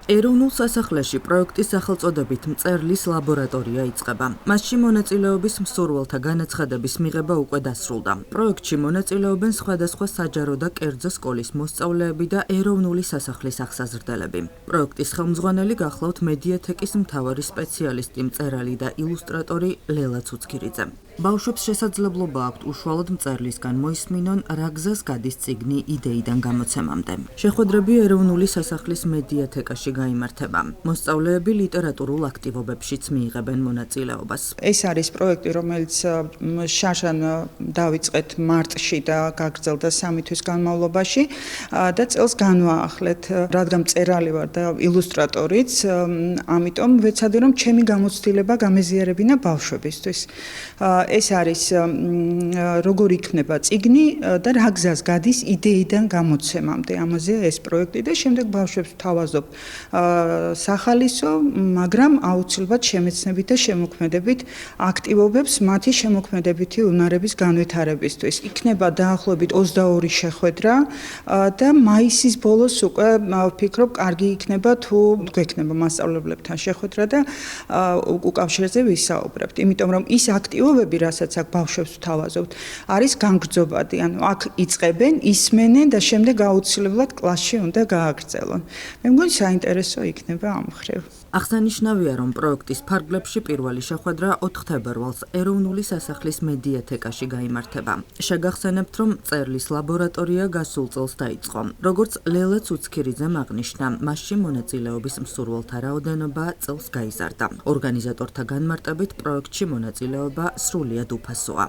ეროვნულ სასახლეში პროექტის სახელწოდებით მწერლის ლაბორატორია იწყება. მასში მონაწილეობის მსურველთა განაცხადების მიღება უკვე დასრულდა. პროექტში მონაწილეობენ სხვადასხვა საჯარო და კერძო სკოლის მოსწავლეები და ეროვნული სასახლის აღსაზრდელები. პროექტის ხელმძღვანელი გახლავთ მედიათეკის მთავარი სპეციალისტი, მწერალი და ილუსტრატორი ლელა ცუცქირიძე. ბავშვებს შესაძლებლობა აქვთ უშუალოდ მწერლისგან მოისმინონ რა გზას გადის წიგნი იდეიდან გამოცემამდე. შეხვედრები ეროვნული სასახლის მედიათეკაში გაიმართება. მოსწავლეები ლიტერატურულ აქტივობებშიც მიიღებენ მონაწილეობას. ეს არის პროექტი, რომელიც შარშან დავიწყეთ მარტში და გაგრძელდა 3 თვის განმავლობაში და წელს განვაახლეთ, რადგან მწერალი ვარ და ილუსტრატორიც, ამიტომ ვეცადე რომ ჩემი გამოცდილება გამეზიარებინა ბავშვებისთვის. ეს არის როგორ იქნება წიგნი და რა გზას გადის იდეიდან გამოცემამდე. ამაზეა ეს პროექტი და შემდეგ ბავშვებს ვთავაზობ სახალისო, მაგრამ აუცილებლად შემეცნებით და შემოქმედებით აქტივობებს მათი შემოქმედებითი უნარების განვითარებისთვის. იქნება დაახლოებით 22 შეხვედრა და მაისის ბოლოს უკვე ვფიქრობ, კარგი იქნება თუ გვექნება მასწავლებლებთან შეხვედრა და უკავშირზე ვისაუბრებთ. იმიტომ რომ ის აქტივობები, რასაც აქ ბავშვებს ვთავაზობთ, არის განგრძობადი. ანუ აქ იწყებენ, ისმენენ და შემდეგ აუცილებლად კლასში უნდა გააგრძელონ. მე მგონი საინტერესო იქნება ამ მხრივ. აღსანიშნავია, რომ პროექტის ფარგლებში პირველი შეხვედრა 4 თებერვალს ეროვნული სასახლის მედიათეკაში გაიმართება. შეგახსენებთ, რომ მწერლის ლაბორატორია გასულ წელს დაიწყო. როგორც ლელა ცუცქირიძემ აღნიშნა, მასში მონაწილეობის მსურველთა რაოდენობა წელს გაიზარდა. ორგანიზატორთა განმარტებით პროექტში მონაწილეობა სრულიად უფასოა.